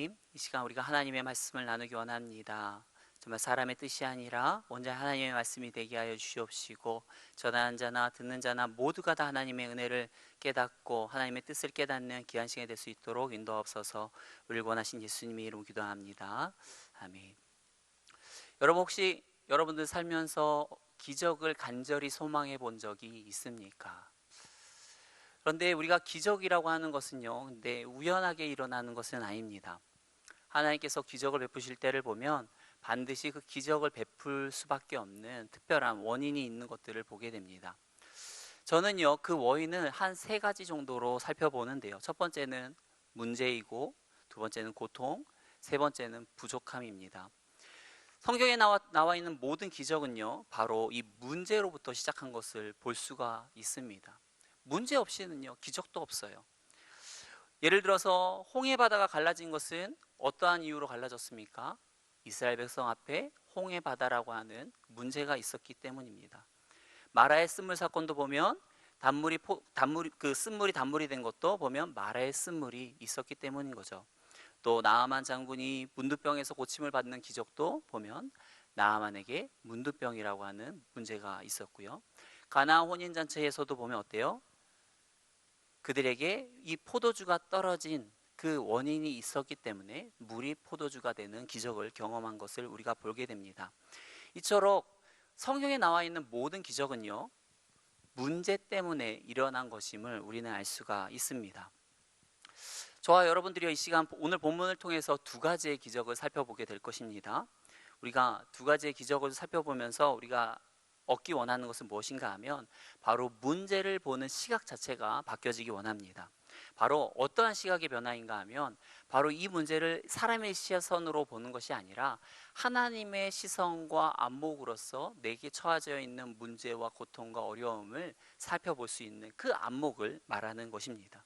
하나님, 이 시간 우리가 하나님의 말씀을 나누기 원합니다. 정말 사람의 뜻이 아니라 온전히 하나님의 말씀이 되게 하여 주시옵시고, 전하는 자나 듣는 자나 모두가 다 하나님의 은혜를 깨닫고 하나님의 뜻을 깨닫는 귀한 시간이 될 수 있도록 인도하옵소서. 우리를 원하신 예수님의 이름으로 기도합니다. 아멘. 여러분, 혹시 여러분들 살면서 기적을 간절히 소망해 본 적이 있습니까? 그런데 우리가 기적이라고 하는 것은요, 근데 우연하게 일어나는 것은 아닙니다. 하나님께서 기적을 베푸실 때를 보면 반드시 그 기적을 베풀 수밖에 없는 특별한 원인이 있는 것들을 보게 됩니다. 저는요, 그 원인을 한 세 가지 정도로 살펴보는데요. 첫 번째는 문제이고, 두 번째는 고통, 세 번째는 부족함입니다. 성경에 나와 있는 모든 기적은요, 바로 이 문제로부터 시작한 것을 볼 수가 있습니다. 문제 없이는요, 기적도 없어요. 예를 들어서 홍해 바다가 갈라진 것은 어떠한 이유로 갈라졌습니까? 이스라엘 백성 앞에 홍해 바다라고 하는 문제가 있었기 때문입니다. 마라의 쓴물 사건도 보면 쓴물이 단물이 된 것도 보면 마라의 쓴물이 있었기 때문인 거죠. 또 나아만 장군이 문두병에서 고침을 받는 기적도 보면 나아만에게 문두병이라고 하는 문제가 있었고요. 가나안 혼인잔치에서도 보면 어때요? 그들에게 이 포도주가 떨어진 그 원인이 있었기 때문에 물이 포도주가 되는 기적을 경험한 것을 우리가 보게 됩니다. 이처럼 성경에 나와 있는 모든 기적은요, 문제 때문에 일어난 것임을 우리는 알 수가 있습니다. 저와 여러분들이 이 시간 오늘 본문을 통해서 두 가지의 기적을 살펴보게 될 것입니다. 우리가 두 가지의 기적을 살펴보면서 우리가 얻기 원하는 것은 무엇인가 하면 바로 문제를 보는 시각 자체가 바뀌어지기 원합니다. 바로 어떠한 시각의 변화인가 하면 바로 이 문제를 사람의 시선으로 보는 것이 아니라 하나님의 시선과 안목으로서 내게 처해져 있는 문제와 고통과 어려움을 살펴볼 수 있는 그 안목을 말하는 것입니다.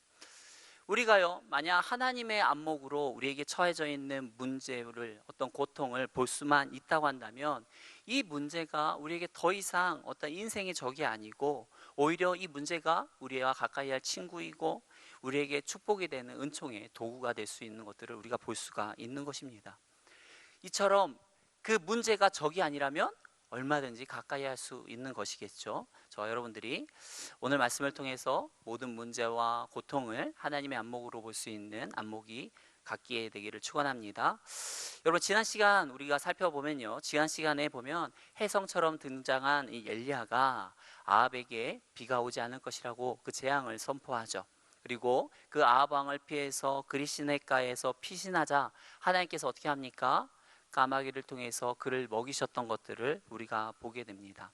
우리가요, 만약 하나님의 안목으로 우리에게 처해져 있는 문제를, 어떤 고통을 볼 수만 있다고 한다면 이 문제가 우리에게 더 이상 어떤 인생의 적이 아니고 오히려 이 문제가 우리와 가까이 할 친구이고 우리에게 축복이 되는 은총의 도구가 될 수 있는 것들을 우리가 볼 수가 있는 것입니다. 이처럼 그 문제가 적이 아니라면 얼마든지 가까이 할 수 있는 것이겠죠. 저와 여러분들이 오늘 말씀을 통해서 모든 문제와 고통을 하나님의 안목으로 볼 수 있는 안목이 갖게 되기를 축원합니다. 여러분, 지난 시간 우리가 살펴보면요, 지난 시간에 보면 혜성처럼 등장한 이 엘리야가 아합에게 비가 오지 않을 것이라고 그 재앙을 선포하죠. 그리고 그 아합 왕을 피해서 그리시네가에서 피신하자 하나님께서 어떻게 합니까? 까마귀를 통해서 그를 먹이셨던 것들을 우리가 보게 됩니다.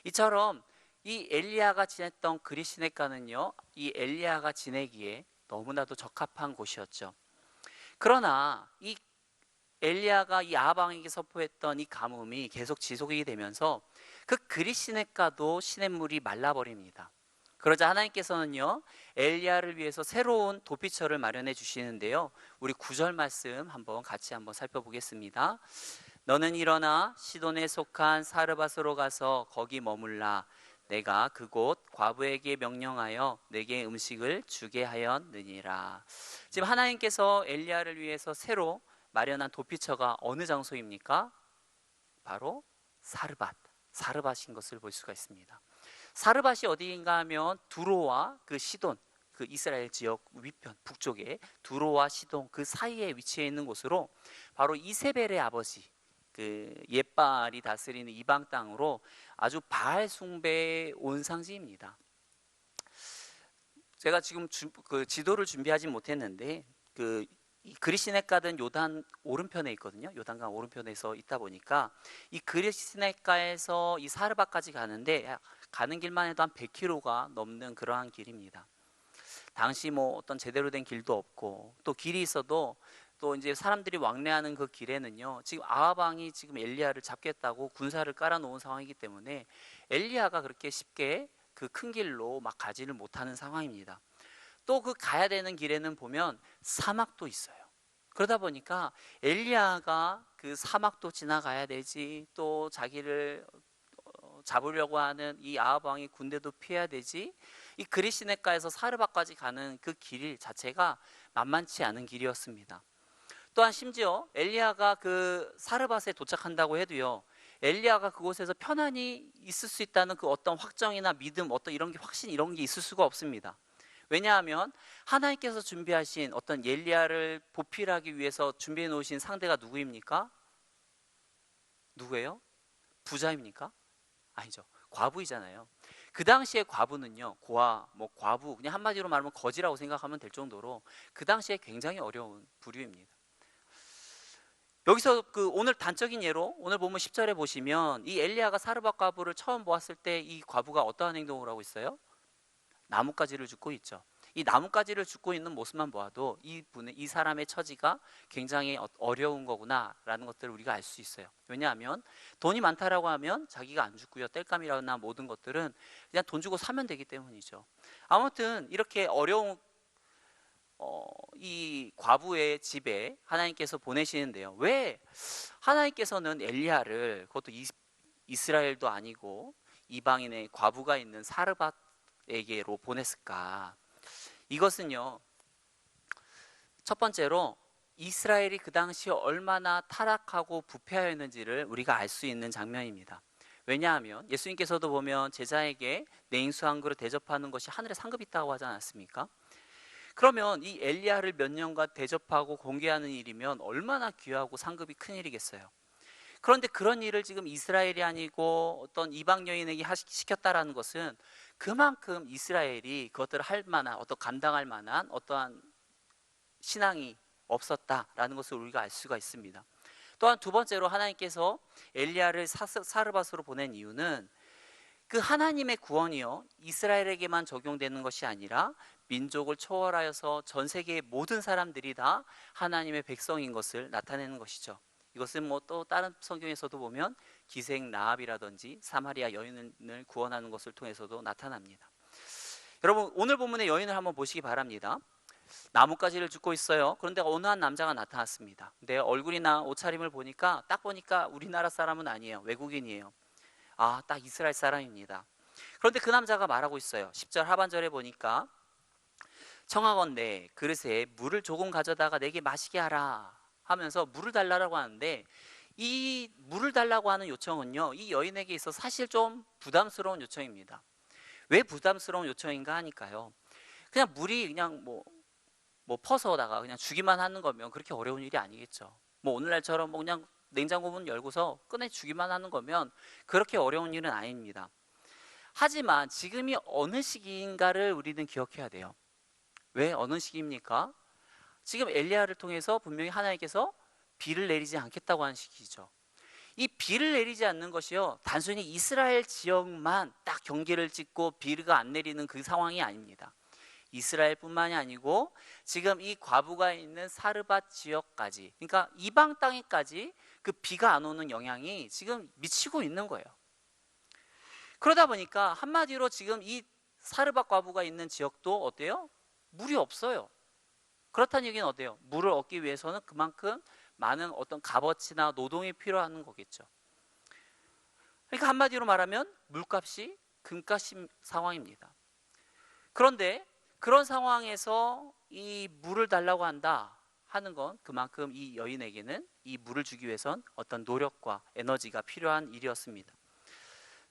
이처럼 이 엘리야가 지냈던 그리시네가는요, 이 엘리야가 지내기에 너무나도 적합한 곳이었죠. 그러나 이 엘리야가 이 아합 왕에게 선포했던 이 가뭄이 계속 지속이 되면서 그 그리시네가도 시냇물이 말라버립니다. 그러자 하나님께서는요, 엘리야를 위해서 새로운 도피처를 마련해 주시는데요, 우리 9절 말씀 같이 살펴보겠습니다. 너는 일어나 시돈에 속한 사르밧으로 가서 거기 머물라. 내가 그곳 과부에게 명령하여 내게 음식을 주게 하였느니라. 지금 하나님께서 엘리야를 위해서 새로 마련한 도피처가 어느 장소입니까? 바로 사르밧인 것을 볼 수가 있습니다. 사르밧이 어디인가 하면 두로와 그 시돈, 그 이스라엘 지역 위편 북쪽에 두로와 시돈 그 사이에 위치해 있는 곳으로 바로 이세벨의 아버지 그 옙바알이 다스리는 이방 땅으로 아주 바알 숭배의 온상지입니다. 제가 지금 그 지도를 준비하지 못했는데 이 그리시네가는 요단 오른편에 있거든요. 요단강 오른편에서 있다 보니까 이 그리시네가에서 이 사르밧까지 가는 길만 해도 한 100km가 넘는 그러한 길입니다. 당시 어떤 제대로 된 길도 없고 또 길이 있어도 또 이제 사람들이 왕래하는 그 길에는요, 지금 아합 왕이 지금 엘리야를 잡겠다고 군사를 깔아놓은 상황이기 때문에 엘리야가 그렇게 쉽게 그 큰 길로 막 가지를 못하는 상황입니다. 또 그 가야 되는 길에는 보면 사막도 있어요. 그러다 보니까 엘리야가 그 사막도 지나가야 되지, 또 자기를 잡으려고 하는 이 아합 왕의 군대도 피해야 되지, 이 그리시네가에서 사르밧까지 가는 그 길 자체가 만만치 않은 길이었습니다. 또한 심지어 엘리야가 그 사르밧에 도착한다고 해도요, 엘리야가 그곳에서 편안히 있을 수 있다는 그 어떤 확정이나 믿음, 어떤 이런 게 확신 이런 게 있을 수가 없습니다. 왜냐하면 하나님께서 준비하신 어떤 엘리야를 보필하기 위해서 준비해 놓으신 상대가 누구입니까? 누구예요? 부자입니까? 아니죠. 과부이잖아요. 그 당시에 과부는요, 고아, 뭐 과부, 그냥 한마디로 말하면 거지라고 생각하면 될 정도로 그 당시에 굉장히 어려운 부류입니다. 여기서 그 오늘 단적인 예로 오늘 보면 10절에 보시면 이 엘리야가 사르밧 과부를 처음 보았을 때 이 과부가 어떠한 행동을 하고 있어요? 나뭇가지를 줍고 있죠. 이 나뭇가지를 줍고 있는 모습만 보아도 이 사람의 처지가 굉장히 어려운 거구나라는 것들을 우리가 알 수 있어요. 왜냐하면 돈이 많다라고 하면 자기가 안 죽고요, 땔감이라나 모든 것들은 그냥 돈 주고 사면 되기 때문이죠. 아무튼 이렇게 어려운 이 과부의 집에 하나님께서 보내시는데요. 왜 하나님께서는 엘리야를, 그것도 이스라엘도 아니고 이방인의 과부가 있는 사르밧에게로 보냈을까? 이것은요, 첫 번째로 이스라엘이 그 당시 얼마나 타락하고 부패하였는지를 우리가 알 수 있는 장면입니다. 왜냐하면 예수님께서도 보면 제자에게 냉수 한 그릇 대접하는 것이 하늘에 상급이 있다고 하지 않았습니까? 그러면 이 엘리야를 몇 년간 대접하고 공개하는 일이면 얼마나 귀하고 상급이 큰 일이겠어요. 그런데 그런 일을 지금 이스라엘이 아니고 어떤 이방 여인에게 시켰다라는 것은 그만큼 이스라엘이 그것들을 할 만한, 어떤 감당할 만한 어떠한 신앙이 없었다라는 것을 우리가 알 수가 있습니다. 또한 두 번째로 하나님께서 엘리야를 사르밧으로 보낸 이유는 그 하나님의 구원이요, 이스라엘에게만 적용되는 것이 아니라 민족을 초월하여서 전 세계의 모든 사람들이 다 하나님의 백성인 것을 나타내는 것이죠. 이것은 뭐 또 다른 성경에서도 보면 기생 라합이라든지 사마리아 여인을 구원하는 것을 통해서도 나타납니다. 여러분, 오늘 본문의 여인을 한번 보시기 바랍니다. 나뭇가지를 줍고 있어요. 그런데 어느 한 남자가 나타났습니다. 근데 얼굴이나 옷차림을 보니까 딱 보니까 우리나라 사람은 아니에요. 외국인이에요. 아, 딱 이스라엘 사람입니다. 그런데 그 남자가 말하고 있어요. 10절 하반절에 보니까 청하건대 그릇에 물을 조금 가져다가 내게 마시게 하라 하면서 물을 달라고 하는데, 이 물을 달라고 하는 요청은요, 이 여인에게 있어서 사실 좀 부담스러운 요청입니다. 왜 부담스러운 요청인가 하니까요, 그냥 물이 그냥 뭐 퍼서다가 그냥 주기만 하는 거면 그렇게 어려운 일이 아니겠죠. 뭐 오늘날처럼 뭐 그냥 냉장고 문 열고서 꺼내 주기만 하는 거면 그렇게 어려운 일은 아닙니다. 하지만 지금이 어느 시기인가를 우리는 기억해야 돼요. 왜 어느 시기입니까? 지금 엘리야를 통해서 분명히 하나님께서 비를 내리지 않겠다고 하는 시기죠. 이 비를 내리지 않는 것이요, 단순히 이스라엘 지역만 딱 경계를 찍고 비가 안 내리는 그 상황이 아닙니다. 이스라엘뿐만이 아니고 지금 이 과부가 있는 사르밧 지역까지, 그러니까 이방 땅에까지 그 비가 안 오는 영향이 지금 미치고 있는 거예요. 그러다 보니까 한마디로 지금 이 사르밧 과부가 있는 지역도 어때요? 물이 없어요. 그렇다는 얘기는 어때요? 물을 얻기 위해서는 그만큼 많은 어떤 값어치나 노동이 필요한 거겠죠. 그러니까 한마디로 말하면 물값이 금값인 상황입니다. 그런데 그런 상황에서 이 물을 달라고 한다 하는 건 그만큼 이 여인에게는 이 물을 주기 위해선 어떤 노력과 에너지가 필요한 일이었습니다.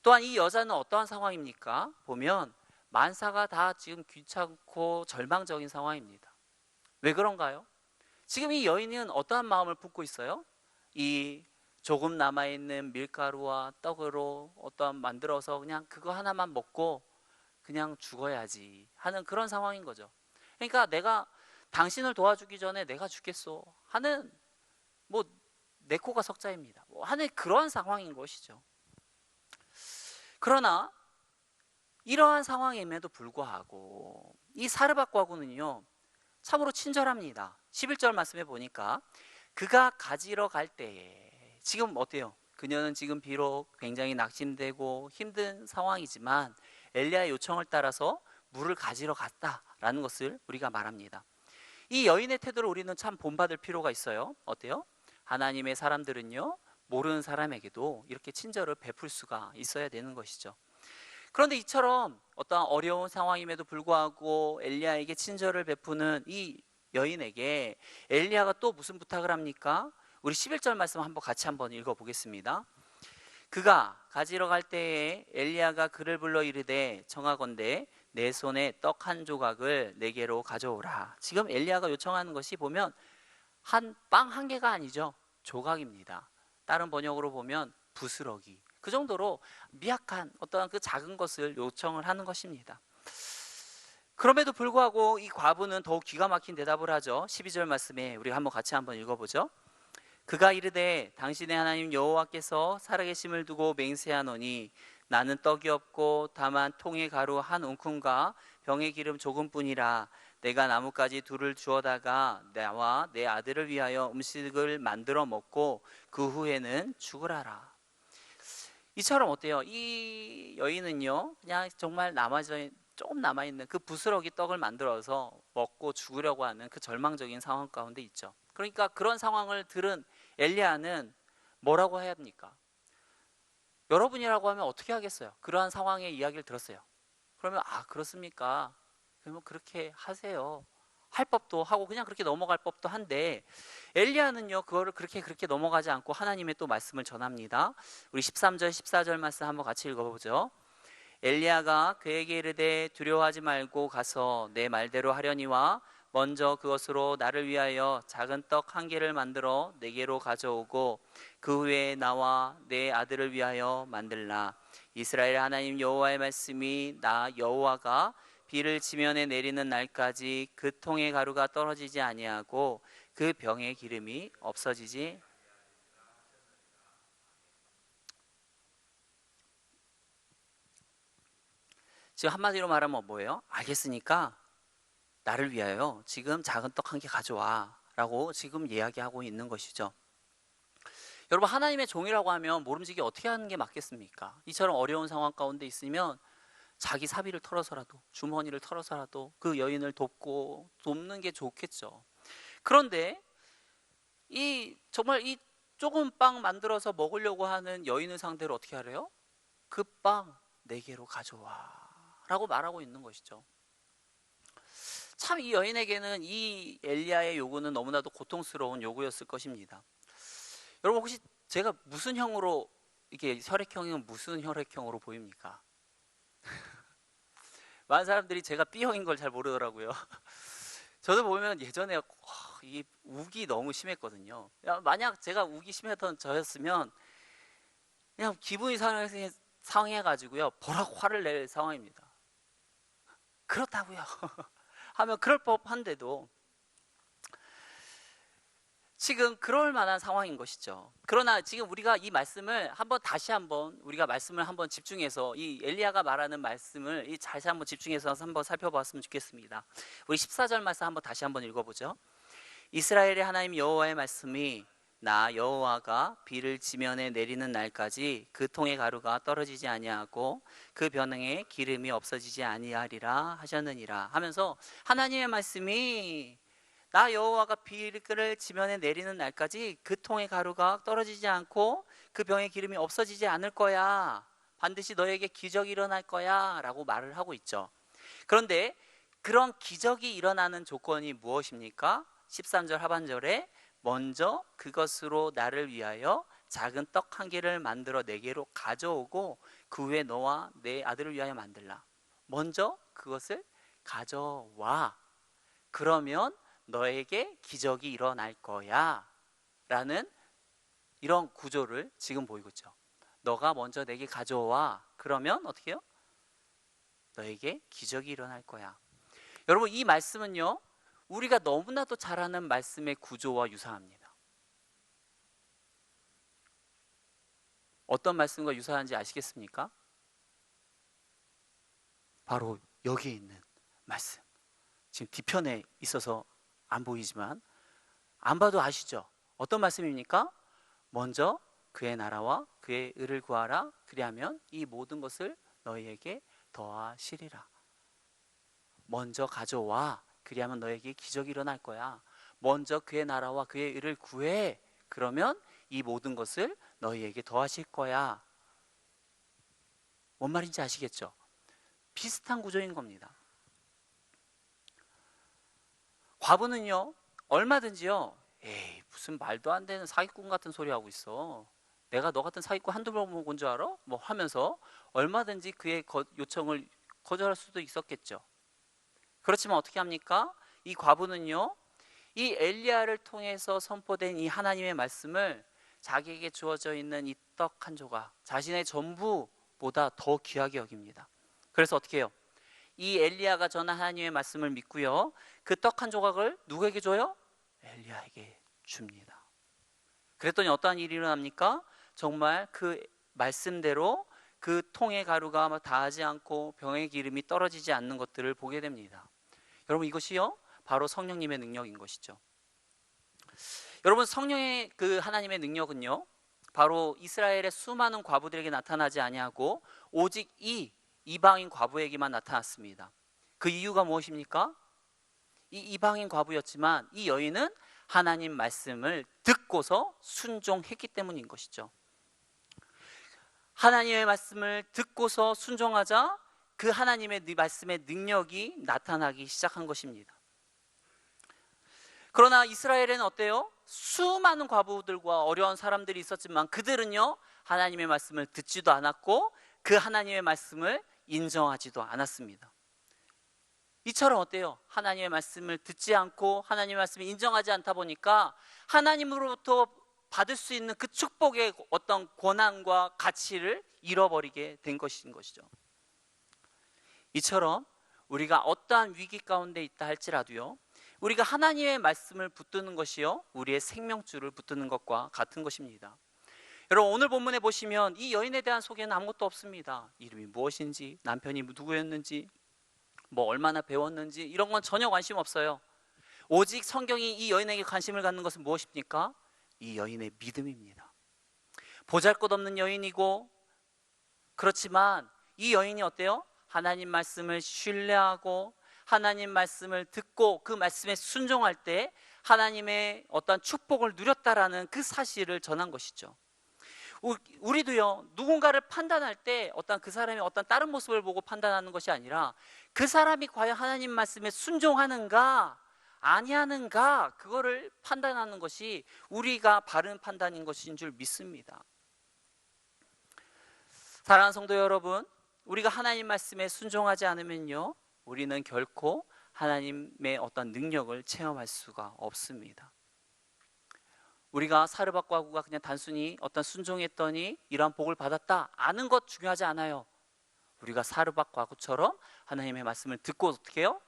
또한 이 여자는 어떠한 상황입니까? 보면 만사가 다 지금 귀찮고 절망적인 상황입니다. 왜 그런가요? 지금 이 여인은 어떠한 마음을 품고 있어요? 이 조금 남아있는 밀가루와 떡으로 어떠한 만들어서 그냥 그거 하나만 먹고 그냥 죽어야지 하는 그런 상황인 거죠. 그러니까 내가 당신을 도와주기 전에 내가 죽겠소 하는, 뭐 내 코가 석자입니다 뭐 하는 그런 상황인 것이죠. 그러나 이러한 상황임에도 불구하고 이 사르밧 과부는요, 참으로 친절합니다. 11절 말씀에 보니까 그가 가지러 갈 때에, 지금 어때요? 그녀는 지금 비록 굉장히 낙심되고 힘든 상황이지만 엘리야의 요청을 따라서 물을 가지러 갔다라는 것을 우리가 말합니다. 이 여인의 태도를 우리는 참 본받을 필요가 있어요. 어때요? 하나님의 사람들은요, 모르는 사람에게도 이렇게 친절을 베풀 수가 있어야 되는 것이죠. 그런데 이처럼 어떤 어려운 상황임에도 불구하고 엘리야에게 친절을 베푸는 이 여인에게 엘리야가 또 무슨 부탁을 합니까? 우리 11절 말씀 같이 한번 읽어보겠습니다. 그가 가지러 갈 때에 엘리야가 그를 불러 이르되 청하건대 내 손에 떡 한 조각을 내게로 가져오라. 지금 엘리야가 요청하는 것이 보면 빵 한 개가 아니죠. 조각입니다. 다른 번역으로 보면 부스러기. 그 정도로 미약한 어떠한 그 작은 것을 요청을 하는 것입니다. 그럼에도 불구하고 이 과부는 더욱 기가 막힌 대답을 하죠. 12절 말씀에 우리가 같이 한번 읽어보죠. 그가 이르되 당신의 하나님 여호와께서 살아계심을 두고 맹세하노니 나는 떡이 없고 다만 통의 가루 한 움큼과 병의 기름 조금뿐이라. 내가 나뭇가지 둘을 주어다가 나와 내 아들을 위하여 음식을 만들어 먹고 그 후에는 죽으라라. 이처럼 어때요? 이 여인은요, 그냥 정말 조금 남아있는 그 부스러기 떡을 만들어서 먹고 죽으려고 하는 그 절망적인 상황 가운데 있죠. 그러니까 그런 상황을 들은 엘리야는 뭐라고 해야 합니까? 여러분이라고 하면 어떻게 하겠어요? 그러한 상황의 이야기를 들었어요. 그러면 그렇습니까? 그러면 그렇게 하세요. 할 법도 하고 그냥 그렇게 넘어갈 법도 한데, 엘리야는요 그거를 그렇게 넘어가지 않고 하나님의 또 말씀을 전합니다. 우리 13절 14절 말씀 한번 같이 읽어보죠. 엘리야가 그에게 이르되 두려워하지 말고 가서 내 말대로 하려니와 먼저 그것으로 나를 위하여 작은 떡 한 개를 만들어 내게로 가져오고 그 후에 나와 내 아들을 위하여 만들라. 이스라엘 하나님 여호와의 말씀이 나 여호와가 비를 지면에 내리는 날까지 그 통의 가루가 떨어지지 아니하고 그 병의 기름이 없어지지. 지금 한마디로 말하면 뭐예요? 알겠으니까 나를 위하여 지금 작은 떡 한 개 가져와 라고 지금 이야기하고 있는 것이죠. 여러분, 하나님의 종이라고 하면 모름지기 어떻게 하는 게 맞겠습니까? 이처럼 어려운 상황 가운데 있으면 자기 사비를 털어서라도, 주머니를 털어서라도 그 여인을 돕는 게 좋겠죠. 그런데 정말 이 조금 빵 만들어서 먹으려고 하는 여인을 상대로 어떻게 하래요? 그 빵 내게로 가져와 라고 말하고 있는 것이죠. 참 이 여인에게는 이 엘리야의 요구는 너무나도 고통스러운 요구였을 것입니다. 여러분, 혹시 제가 무슨 형으로, 이게 혈액형이면 무슨 혈액형으로 보입니까? 많은 사람들이 제가 B형인 걸 잘 모르더라고요. 저도 보면 예전에 이 욱이 너무 심했거든요. 만약 제가 욱이 심했던 저였으면 그냥 기분이 상해가지고요 버럭 화를 낼 상황입니다. 그렇다고요 하면 그럴 법한데도 지금 그럴 만한 상황인 것이죠. 그러나 지금 우리가 이 말씀을 다시 한번 우리가 말씀을 한번 집중해서 이 엘리야가 말하는 말씀을 다시 한번 집중해서 한번 살펴봤으면 좋겠습니다. 우리 14절 말씀 다시 한번 읽어보죠. 이스라엘의 하나님 여호와의 말씀이 나 여호와가 비를 지면에 내리는 날까지 그 통의 가루가 떨어지지 아니하고 그 변응에 기름이 없어지지 아니하리라 하셨느니라 하면서 하나님의 말씀이 나 여호와가 비를 지면에 내리는 날까지 그 통의 가루가 떨어지지 않고 그 병의 기름이 없어지지 않을 거야. 반드시 너에게 기적이 일어날 거야 라고 말을 하고 있죠. 그런데 그런 기적이 일어나는 조건이 무엇입니까? 13절 하반절에 먼저 그것으로 나를 위하여 작은 떡 한 개를 만들어 내게로 가져오고 그 후에 너와 내 아들을 위하여 만들라. 먼저 그것을 가져와. 그러면 너에게 기적이 일어날 거야 라는 이런 구조를 지금 보이고 있죠. 너가 먼저 내게 가져와. 그러면 어떻게 해요? 너에게 기적이 일어날 거야. 여러분, 이 말씀은요 우리가 너무나도 잘 아는 말씀의 구조와 유사합니다. 어떤 말씀과 유사한지 아시겠습니까? 바로 여기에 있는 말씀. 지금 뒤편에 있어서 안 보이지만 안 봐도 아시죠? 어떤 말씀입니까? 먼저 그의 나라와 그의 의를 구하라. 그리하면 이 모든 것을 너희에게 더하시리라. 먼저 가져와. 그리하면 너에게 기적이 일어날 거야. 먼저 그의 나라와 그의 의를 구해. 그러면 이 모든 것을 너희에게 더하실 거야. 뭔 말인지 아시겠죠? 비슷한 구조인 겁니다. 과부는요, 얼마든지요, 에이, 무슨 말도 안 되는 사기꾼 같은 소리 하고 있어. 내가 너 같은 사기꾼 한두 번 본 줄 알아? 뭐 하면서 얼마든지 그의 요청을 거절할 수도 있었겠죠. 그렇지만 어떻게 합니까? 이 과부는요, 이 엘리야를 통해서 선포된 이 하나님의 말씀을 자기에게 주어져 있는 이 떡 한 조각, 자신의 전부보다 더 귀하게 여깁니다. 그래서 어떻게 해요? 이 엘리야가 전한 하나님의 말씀을 믿고요, 그 떡 한 조각을 누구에게 줘요? 엘리야에게 줍니다. 그랬더니 어떠한 일이 일어납니까? 정말 그 말씀대로 그 통의 가루가 닿지 않고 병의 기름이 떨어지지 않는 것들을 보게 됩니다. 여러분, 이것이요, 바로 성령님의 능력인 것이죠. 여러분, 성령의 그 하나님의 능력은요, 바로 이스라엘의 수많은 과부들에게 나타나지 아니하고 오직 이 이방인 과부에게만 나타났습니다. 그 이유가 무엇입니까? 이 이방인 과부였지만 이 여인은 하나님 말씀을 듣고서 순종했기 때문인 것이죠. 하나님의 말씀을 듣고서 순종하자 그 하나님의 말씀의 능력이 나타나기 시작한 것입니다. 그러나 이스라엘에는 어때요? 수많은 과부들과 어려운 사람들이 있었지만 그들은요, 하나님의 말씀을 듣지도 않았고 그 하나님의 말씀을 인정하지도 않았습니다. 이처럼 어때요? 하나님의 말씀을 듣지 않고 하나님의 말씀을 인정하지 않다 보니까 하나님으로부터 받을 수 있는 그 축복의 어떤 권한과 가치를 잃어버리게 된 것인 것이죠. 이처럼 우리가 어떠한 위기 가운데 있다 할지라도요, 우리가 하나님의 말씀을 붙드는 것이요, 우리의 생명줄을 붙드는 것과 같은 것입니다. 여러분, 오늘 본문에 보시면 이 여인에 대한 소개는 아무것도 없습니다. 이름이 무엇인지, 남편이 누구였는지, 뭐 얼마나 배웠는지 이런 건 전혀 관심 없어요. 오직 성경이 이 여인에게 관심을 갖는 것은 무엇입니까? 이 여인의 믿음입니다. 보잘것없는 여인이고, 그렇지만 이 여인이 어때요? 하나님 말씀을 신뢰하고 하나님 말씀을 듣고 그 말씀에 순종할 때 하나님의 어떤 축복을 누렸다라는 그 사실을 전한 것이죠. 우리도요, 누군가를 판단할 때 어떤 그 사람의 어떤 다른 모습을 보고 판단하는 것이 아니라 그 사람이 과연 하나님 말씀에 순종하는가 아니하는가, 그거를 판단하는 것이 우리가 바른 판단인 것인 줄 믿습니다. 사랑하는 성도 여러분, 우리가 하나님 말씀에 순종하지 않으면요, 우리는 결코 하나님의 어떤 능력을 체험할 수가 없습니다. 우리가 사르밧과부가 그냥 단순히 어떤 순종했더니 이러한 복을 받았다 아는 것 중요하지 않아요. 우리가 사르밧과부처럼 하나님의 말씀을 듣고 어떻게 해요?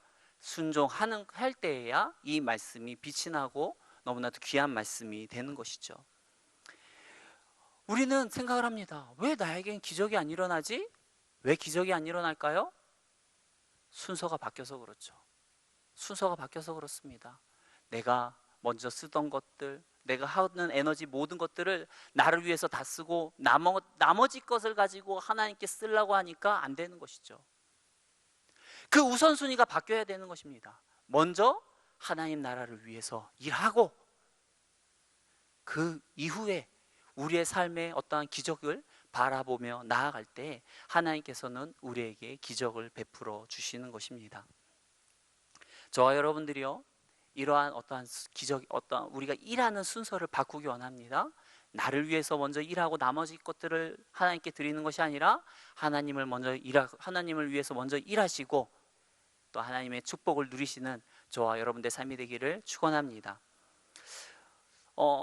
할 때에야 이 말씀이 빛이 나고 너무나도 귀한 말씀이 되는 것이죠. 우리는 생각을 합니다. 왜 나에겐 기적이 안 일어나지? 왜 기적이 안 일어날까요? 순서가 바뀌어서 그렇죠. 순서가 바뀌어서 그렇습니다. 내가 먼저 쓰던 것들, 내가 하는 에너지 모든 것들을 나를 위해서 다 쓰고 나머지 것을 가지고 하나님께 쓰려고 하니까 안 되는 것이죠. 그 우선순위가 바뀌어야 되는 것입니다. 먼저 하나님 나라를 위해서 일하고 그 이후에 우리의 삶의 어떠한 기적을 바라보며 나아갈 때 하나님께서는 우리에게 기적을 베풀어 주시는 것입니다. 저와 여러분들이요, 이러한 어떠한 기적, 어떠한 우리가 일하는 순서를 바꾸기 원합니다. 나를 위해서 먼저 일하고 나머지 것들을 하나님께 드리는 것이 아니라 하나님을 위해서 먼저 일하시고 또 하나님의 축복을 누리시는 저와 여러분들의 삶이 되기를 축원합니다.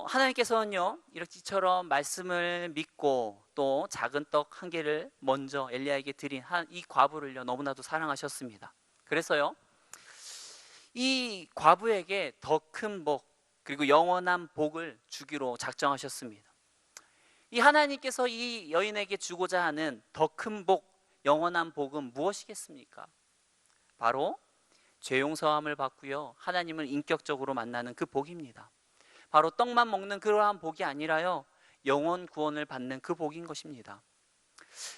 하나님께서는요, 이처럼 말씀을 믿고 또 작은 떡 한 개를 먼저 엘리야에게 드린 이 과부를요, 너무나도 사랑하셨습니다. 그래서요, 이 과부에게 더 큰 복 그리고 영원한 복을 주기로 작정하셨습니다. 이 하나님께서 이 여인에게 주고자 하는 더 큰 복, 영원한 복은 무엇이겠습니까? 바로 죄 용서함을 받고요, 하나님을 인격적으로 만나는 그 복입니다. 바로 떡만 먹는 그러한 복이 아니라요, 영원 구원을 받는 그 복인 것입니다.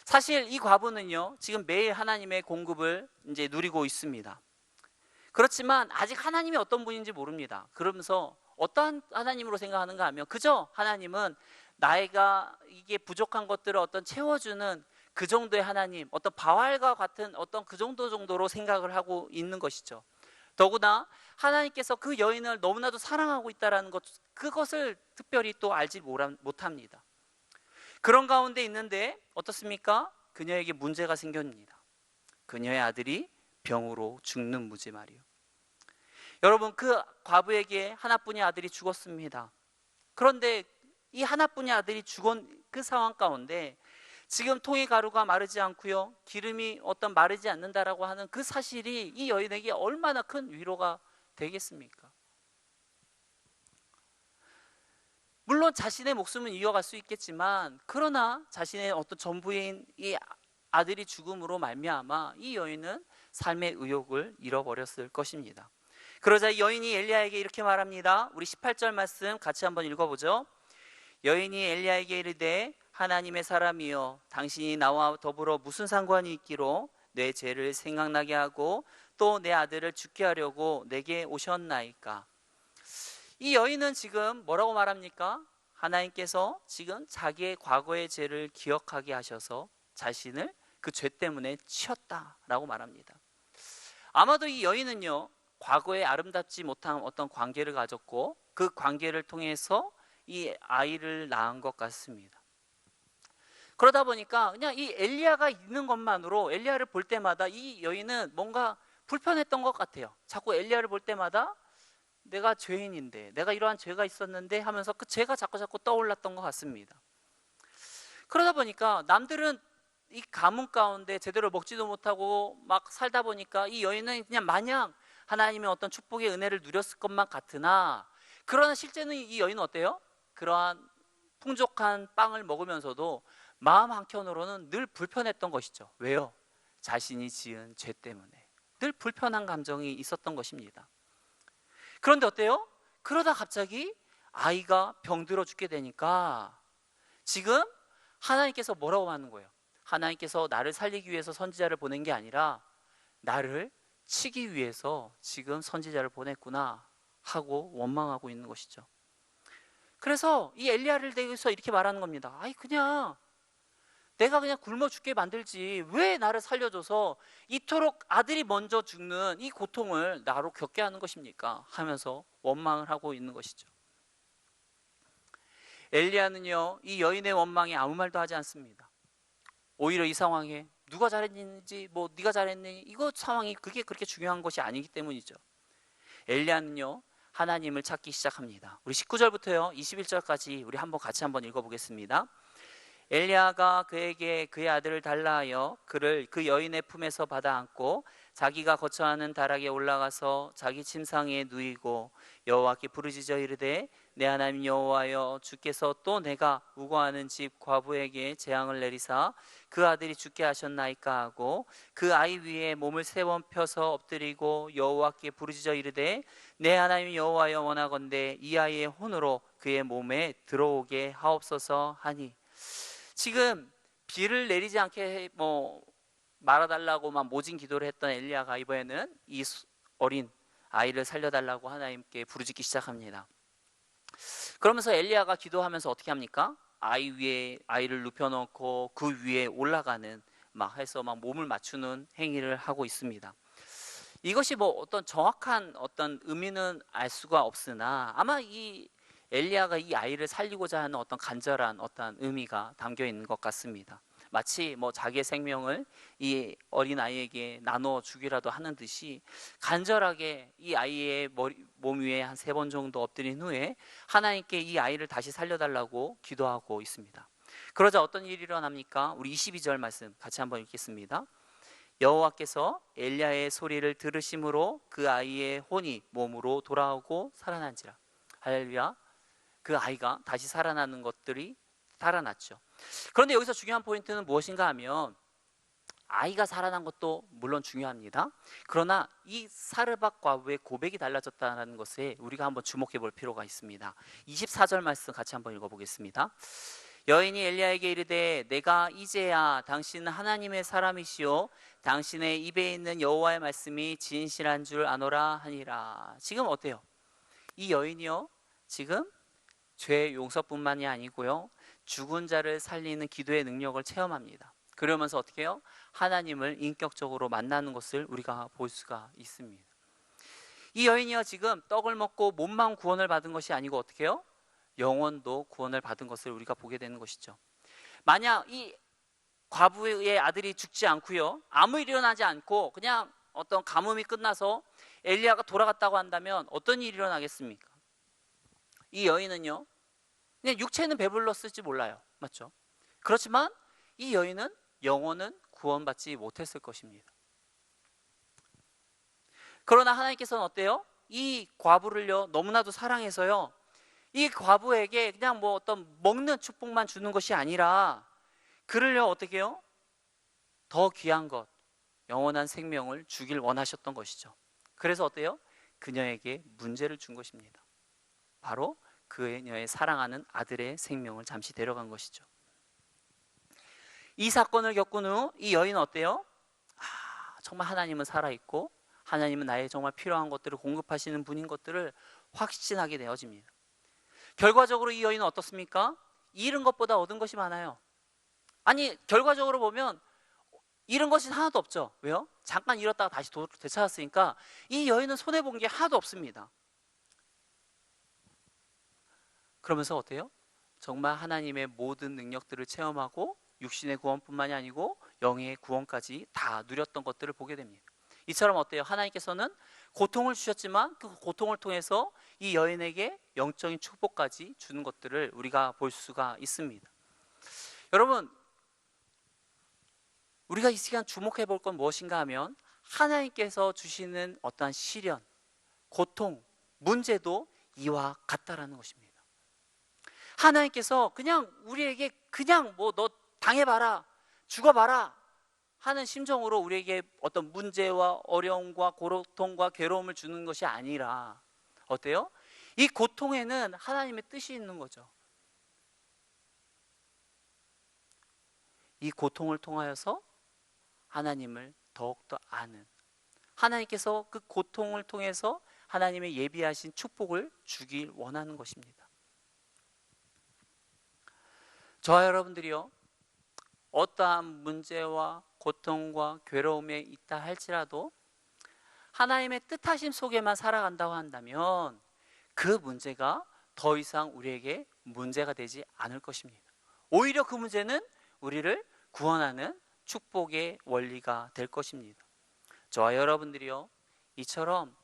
사실 이 과부는요, 지금 매일 하나님의 공급을 이제 누리고 있습니다. 그렇지만 아직 하나님이 어떤 분인지 모릅니다. 그러면서 어떠한 하나님으로 생각하는가 하면 그저 하나님은 나이가 이게 부족한 것들을 어떤 채워주는 그 정도의 하나님, 어떤 바알과 같은 어떤 그 정도로 생각을 하고 있는 것이죠. 더구나 하나님께서 그 여인을 너무나도 사랑하고 있다는 것, 그것을 특별히 또 알지 못합니다. 그런 가운데 있는데 어떻습니까? 그녀에게 문제가 생깁니다. 그녀의 아들이 병으로 죽는 무지 말이요. 여러분, 그 과부에게 하나뿐인 아들이 죽었습니다. 그런데 이 하나뿐인 아들이 죽은 그 상황 가운데 지금 통의 가루가 마르지 않고요, 기름이 마르지 않는다라고 하는 그 사실이 이 여인에게 얼마나 큰 위로가 되겠습니까? 물론 자신의 목숨은 이어갈 수 있겠지만, 그러나 자신의 어떤 전부인 이 아들이 죽음으로 말미암아 이 여인은 삶의 의욕을 잃어버렸을 것입니다. 그러자 이 여인이 엘리야에게 이렇게 말합니다. 우리 18절 말씀 같이 한번 읽어보죠. 여인이 엘리야에게 이르되 하나님의 사람이여, 당신이 나와 더불어 무슨 상관이 있기로 내 죄를 생각나게 하고 또 내 아들을 죽게 하려고 내게 오셨나이까? 이 여인은 지금 뭐라고 말합니까? 하나님께서 지금 자기의 과거의 죄를 기억하게 하셔서 자신을 그 죄 때문에 치었다라고 말합니다. 아마도 이 여인은요, 과거에 아름답지 못한 어떤 관계를 가졌고 그 관계를 통해서 이 아이를 낳은 것 같습니다. 그러다 보니까 그냥 이 엘리야가 있는 것만으로, 엘리야를 볼 때마다 이 여인은 뭔가 불편했던 것 같아요. 자꾸 엘리야를 볼 때마다 내가 죄인인데, 내가 이러한 죄가 있었는데 하면서 그 죄가 자꾸 떠올랐던 것 같습니다. 그러다 보니까 남들은 이 가뭄 가운데 제대로 먹지도 못하고 막 살다 보니까 이 여인은 그냥 마냥 하나님의 어떤 축복의 은혜를 누렸을 것만 같으나, 그러나 실제는 이 여인은 어때요? 그러한 풍족한 빵을 먹으면서도 마음 한켠으로는 늘 불편했던 것이죠. 왜요? 자신이 지은 죄 때문에 늘 불편한 감정이 있었던 것입니다. 그런데 어때요? 그러다 갑자기 아이가 병들어 죽게 되니까 지금 하나님께서 뭐라고 하는 거예요? 하나님께서 나를 살리기 위해서 선지자를 보낸 게 아니라 나를 치기 위해서 지금 선지자를 보냈구나 하고 원망하고 있는 것이죠. 그래서 이 엘리야를 대해서 이렇게 말하는 겁니다. 아이, 그냥 내가 그냥 굶어 죽게 만들지 왜 나를 살려줘서 이토록 아들이 먼저 죽는 이 고통을 나로 겪게 하는 것입니까? 하면서 원망을 하고 있는 것이죠. 엘리야는요, 이 여인의 원망에 아무 말도 하지 않습니다. 오히려 이 상황에 누가 잘했는지, 뭐 네가 잘했니, 이거 상황이 그게 그렇게 중요한 것이 아니기 때문이죠. 엘리야는요, 하나님을 찾기 시작합니다. 우리 19절부터요 21절까지 우리 같이 한번 읽어보겠습니다. 엘리야가 그에게 그의 아들을 달라 하여 그를 그 여인의 품에서 받아 안고 자기가 거처하는 다락에 올라가서 자기 침상에 누이고 여호와께 부르짖어 이르되 내 하나님 여호와여, 주께서 또 내가 우거하는 집 과부에게 재앙을 내리사 그 아들이 죽게 하셨나이까 하고 그 아이 위에 몸을 3번 펴서 엎드리고 여호와께 부르짖어 이르되 내 하나님 여호와여, 원하건대 이 아이의 혼으로 그의 몸에 들어오게 하옵소서 하니, 지금 비를 내리지 않게 말아달라고 막 모진 기도를 했던 엘리야가 이번에는 이 어린 아이를 살려달라고 하나님께 부르짖기 시작합니다. 그러면서 엘리야가 기도하면서 어떻게 합니까? 아이 위에 아이를 눕혀놓고 그 위에 올라가는 막 해서 막 몸을 맞추는 행위를 하고 있습니다. 이것이 어떤 정확한 어떤 의미는 알 수가 없으나 아마 이 엘리야가 이 아이를 살리고자 하는 어떤 간절한 어떤 의미가 담겨 있는 것 같습니다. 마치 자기의 생명을 이 어린 아이에게 나눠 주기라도 하는 듯이 간절하게 이 아이의 몸 위에 한 3번 정도 엎드린 후에 하나님께 이 아이를 다시 살려달라고 기도하고 있습니다. 그러자 어떤 일이 일어납니까? 우리 22절 말씀 같이 한번 읽겠습니다. 여호와께서 엘리야의 소리를 들으심으로 그 아이의 혼이 몸으로 돌아오고 살아난지라. 할렐루야. 그 아이가 다시 살아나는 것들이 살아났죠. 그런데 여기서 중요한 포인트는 무엇인가 하면, 아이가 살아난 것도 물론 중요합니다. 그러나 이 사르밧 과부의 고백이 달라졌다는 것에 우리가 한번 주목해 볼 필요가 있습니다. 24절 말씀 같이 한번 읽어보겠습니다. 여인이 엘리야에게 이르되 내가 이제야 당신은 하나님의 사람이시오 당신의 입에 있는 여호와의 말씀이 진실한 줄 아노라 하니라. 지금 어때요? 이 여인이요, 지금 죄 용서뿐만이 아니고요, 죽은 자를 살리는 기도의 능력을 체험합니다. 그러면서 어떻게 해요? 하나님을 인격적으로 만나는 것을 우리가 볼 수가 있습니다. 이 여인이요 지금 떡을 먹고 몸만 구원을 받은 것이 아니고 어떻게 해요? 영혼도 구원을 받은 것을 우리가 보게 되는 것이죠. 만약 이 과부의 아들이 죽지 않고요, 아무 일이 일어나지 않고 그냥 어떤 가뭄이 끝나서 엘리야가 돌아갔다고 한다면 어떤 일이 일어나겠습니까? 이 여인은요 그냥 육체는 배불렀을지 몰라요. 맞죠? 그렇지만 이 여인은 영혼은 구원받지 못했을 것입니다. 그러나 하나님께서는 어때요? 이 과부를요 너무나도 사랑해서요 이 과부에게 그냥 뭐 어떤 먹는 축복만 주는 것이 아니라 그를요 어떻게 해요? 더 귀한 것, 영원한 생명을 주길 원하셨던 것이죠. 그래서 어때요? 그녀에게 문제를 준 것입니다. 바로 그녀의 사랑하는 아들의 생명을 잠시 데려간 것이죠. 이 사건을 겪은 후 이 여인은 어때요? 정말 하나님은 살아있고 하나님은 나의 정말 필요한 것들을 공급하시는 분인 것들을 확신하게 되어집니다. 결과적으로 이 여인은 어떻습니까? 잃은 것보다 얻은 것이 많아요. 아니 결과적으로 보면 잃은 것이 하나도 없죠. 왜요? 잠깐 잃었다가 다시 되찾았으니까 이 여인은 손해본 게 하나도 없습니다. 그러면서 어때요? 정말 하나님의 모든 능력들을 체험하고 육신의 구원뿐만이 아니고 영의 구원까지 다 누렸던 것들을 보게 됩니다. 이처럼 어때요? 하나님께서는 고통을 주셨지만 그 고통을 통해서 이 여인에게 영적인 축복까지 주는 것들을 우리가 볼 수가 있습니다. 여러분, 우리가 이 시간 주목해 볼 건 무엇인가 하면 하나님께서 주시는 어떠한 시련, 고통, 문제도 이와 같다라는 것입니다. 하나님께서 그냥 우리에게 그냥 뭐 너 당해봐라, 죽어봐라 하는 심정으로 우리에게 어떤 문제와 어려움과 고통과 괴로움을 주는 것이 아니라 어때요? 이 고통에는 하나님의 뜻이 있는 거죠. 이 고통을 통하여서 하나님을 더욱더 아는, 하나님께서 그 고통을 통해서 하나님의 예비하신 축복을 주길 원하는 것입니다. 저와 여러분들이요 어떠한 문제와 고통과 괴로움에 있다 할지라도 하나님의 뜻하심 속에만 살아간다고 한다면 그 문제가 더 이상 우리에게 문제가 되지 않을 것입니다. 오히려 그 문제는 우리를 구원하는 축복의 원리가 될 것입니다. 저와 여러분들이요 이처럼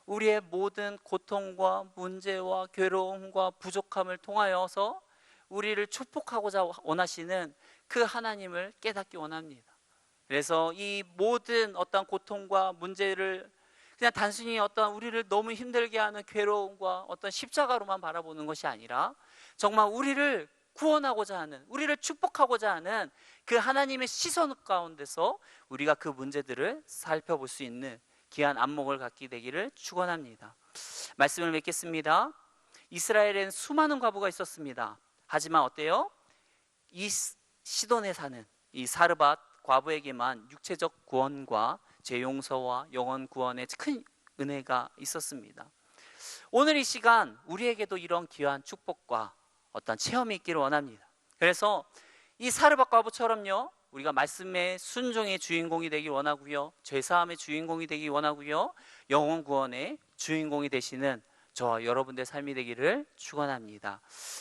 우리의 모든 고통과 문제와 괴로움과 부족함을 통하여서 우리를 축복하고자 원하시는 그 하나님을 깨닫기 원합니다. 그래서 이 모든 어떤 고통과 문제를 그냥 단순히 어떤 우리를 너무 힘들게 하는 괴로움과 어떤 십자가로만 바라보는 것이 아니라 정말 우리를 구원하고자 하는, 우리를 축복하고자 하는 그 하나님의 시선 가운데서 우리가 그 문제들을 살펴볼 수 있는 귀한 안목을 갖게 되기를 축원합니다. 말씀을 맺겠습니다. 이스라엘에는 수많은 과부가 있었습니다. 하지만 어때요? 이 시돈에 사는 이 사르밧 과부에게만 육체적 구원과 죄 용서와 영혼 구원의 큰 은혜가 있었습니다. 오늘 이 시간 우리에게도 이런 귀한 축복과 어떤 체험이 있기를 원합니다. 그래서 이 사르밧 과부처럼요 우리가 말씀의 순종의 주인공이 되기 원하고요, 죄사함의 주인공이 되기 원하고요, 영혼 구원의 주인공이 되시는 저와 여러분들의 삶이 되기를 축원합니다.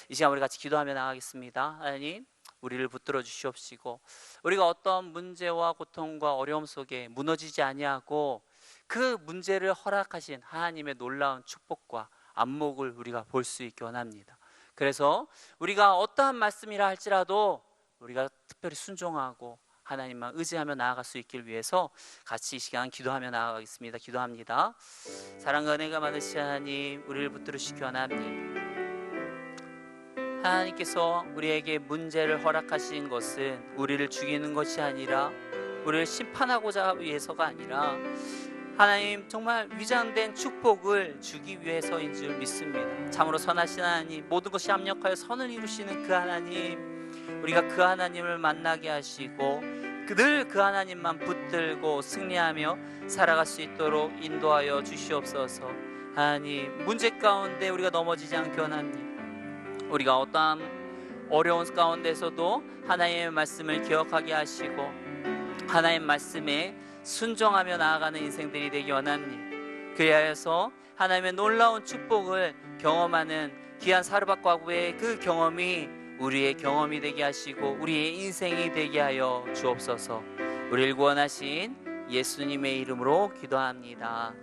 이 시간 우리 같이 기도하며 나가겠습니다. 하나님, 우리를 붙들어 주시옵시고 우리가 어떤 문제와 고통과 어려움 속에 무너지지 아니하고 그 문제를 허락하신 하나님의 놀라운 축복과 안목을 우리가 볼 수 있게 원합니다. 그래서 우리가 어떠한 말씀이라 할지라도 우리가 특별히 순종하고 하나님만 의지하며 나아갈 수 있길 위해서 같이 이 시간 기도하며 나아가겠습니다. 기도합니다. 사랑과 은혜가 많으신 하나님, 우리를 붙들으시기 원합니다. 하나님께서 우리에게 문제를 허락하신 것은 우리를 죽이는 것이 아니라 우리를 심판하고자 위해서가 아니라 하나님 정말 위장된 축복을 주기 위해서인 줄 믿습니다. 참으로 선하신 하나님, 모든 것이 합력하여 선을 이루시는 그 하나님, 우리가 그 하나님을 만나게 하시고 늘 그 하나님만 붙들고 승리하며 살아갈 수 있도록 인도하여 주시옵소서. 하나님, 문제 가운데 우리가 넘어지지 않게 원합니다. 우리가 어떠한 어려운 가운데서도 하나님의 말씀을 기억하게 하시고 하나님의 말씀에 순종하며 나아가는 인생들이 되기 원합니다. 그리하여서 하나님의 놀라운 축복을 경험하는 귀한 사르밧 과부의 그 경험이 우리의 경험이 되게 하시고 우리의 인생이 되게 하여 주옵소서. 우리를 구원하신 예수님의 이름으로 기도합니다.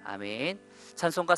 아멘. 찬송가